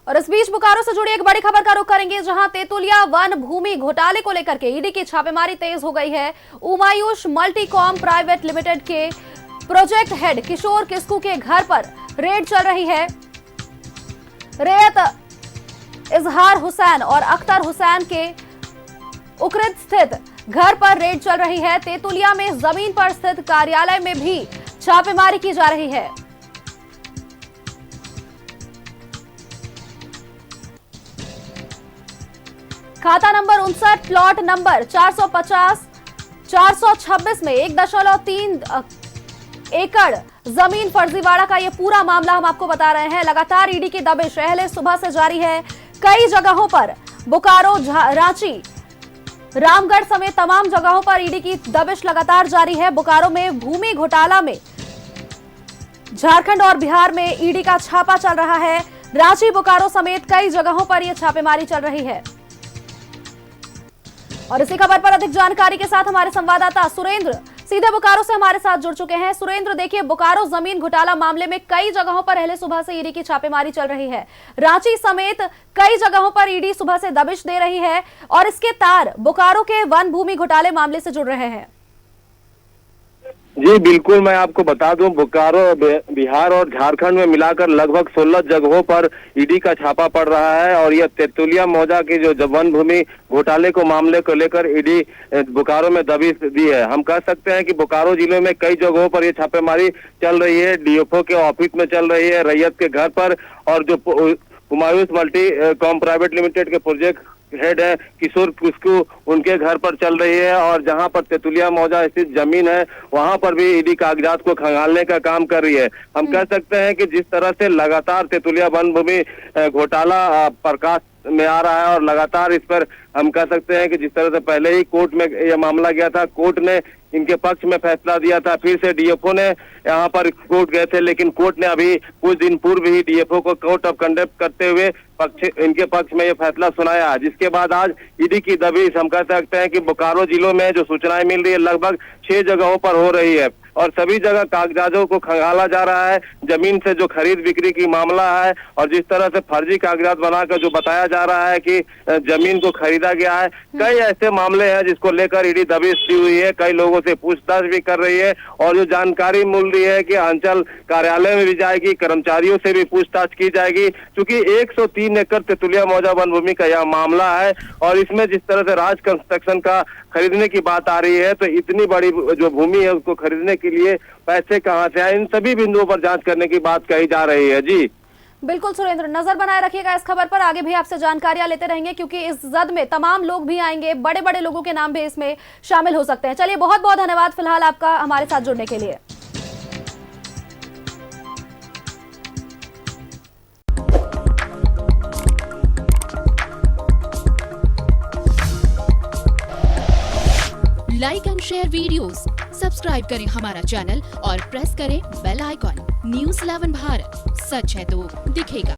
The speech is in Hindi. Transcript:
और इस बीच बोकारो से जुड़ी एक बड़ी खबर का रुख करेंगे, जहां तेतुलिया वन भूमि घोटाले को लेकर के ईडी की छापेमारी तेज हो गई है। उमायूश मल्टीकॉम प्राइवेट लिमिटेड के प्रोजेक्ट हेड किशोर किस्कू के घर पर रेड चल रही है। रेयत इजहार हुसैन और अख्तर हुसैन के उकरित स्थित घर पर रेड चल रही है। तेतुलिया में जमीन पर स्थित कार्यालय में भी छापेमारी की जा रही है। खाता नंबर 59 प्लॉट नंबर 450 426 में 1.3 एकड़ जमीन फर्जीवाड़ा का ये पूरा मामला हम आपको बता रहे हैं। लगातार ईडी की दबिश पहले सुबह से जारी है। कई जगहों पर बोकारो, रांची, रामगढ़ समेत तमाम जगहों पर ईडी की दबिश लगातार जारी है। बोकारो में भूमि घोटाला में झारखंड और बिहार में ईडी का छापा चल रहा है। रांची, बोकारो समेत कई जगहों पर यह छापेमारी चल रही है। और इसी खबर पर अधिक जानकारी के साथ हमारे संवाददाता सुरेंद्र सीधे बोकारो से हमारे साथ जुड़ चुके हैं। सुरेंद्र, देखिए, बोकारो जमीन घोटाला मामले में कई जगहों पर पहले सुबह से ईडी की छापेमारी चल रही है। रांची समेत कई जगहों पर ईडी सुबह से दबिश दे रही है और इसके तार बोकारो के वन भूमि घोटाले मामले से जुड़ रहे हैं। जी बिल्कुल, मैं आपको बता दूं, बोकारो, बिहार और झारखंड में मिलाकर लगभग 16 जगहों पर ईडी का छापा पड़ रहा है। और यह तेतुलिया मौजा की जो वन भूमि घोटाले को मामले को लेकर ईडी बोकारो में दबिश दी है। हम कह सकते हैं कि बोकारो जिले में कई जगहों पर ये छापेमारी चल रही है। डीएफओ के ऑफिस में चल रही है, रैयत के घर पर, और जो Humayun multi com private limited के प्रोजेक्ट हेड है किशोर किस्कू, उनके घर पर चल रही है। और जहां पर तेतुलिया मौजा स्थित जमीन है, वहां पर भी ईडी कागजात को खंगालने का काम कर रही है। हम कह सकते हैं कि जिस तरह से लगातार तेतुलिया वन भूमि घोटाला प्रकाश में आ रहा है और लगातार इस पर हम कह सकते हैं कि जिस तरह से पहले ही कोर्ट में यह मामला गया था, कोर्ट ने इनके पक्ष में फैसला दिया था, फिर से डीएफओ ने यहाँ पर कोर्ट गए थे, लेकिन कोर्ट ने अभी कुछ दिन पूर्व ही डीएफओ को कोर्ट ऑफ कंडक्ट करते हुए इनके पक्ष में ये फैसला सुनाया, जिसके बाद आज ईडी की दबिश हम कह सकते हैं कि बोकारो जिलों में जो सूचनाएं मिल रही है लगभग 6 जगहों पर हो रही है। और सभी जगह कागजातों को खंगाला जा रहा है। जमीन से जो खरीद बिक्री की मामला है और जिस तरह से फर्जी कागजात बनाकर जो बताया जा रहा है कि जमीन को खरीदा गया है, कई ऐसे मामले हैं जिसको लेकर ईडी दबिश दी हुई है। कई लोगों से पूछताछ भी कर रही है और जो जानकारी मिल रही है कि अंचल कार्यालय में भी जाएगी, कर्मचारियों से भी पूछताछ की जाएगी, क्योंकि 103 एकड़ तेतुलिया मौजा वन भूमि का यह मामला है। और इसमें जिस तरह से राज कंस्ट्रक्शन का खरीदने की बात आ रही है, तो इतनी बड़ी जो भूमि है उसको खरीदने के लिए पैसे कहां से आए, इन सभी बिंदुओं पर जांच करने की बात कही जा रही है। जी बिल्कुल सुरेंद्र, नजर बनाए रखिएगा इस खबर पर। आगे भी आपसे जानकारियां लेते रहेंगे, क्योंकि इस जद में तमाम लोग भी आएंगे, बड़े बड़े लोगों के नाम भी इसमें शामिल हो सकते हैं। चलिए, बहुत बहुत धन्यवाद फिलहाल आपका हमारे साथ जुड़ने के लिए। Like and share videos, subscribe करें हमारा चैनल और प्रेस करें बेल आइकॉन। न्यूज़ 11 भारत, सच है तो दिखेगा।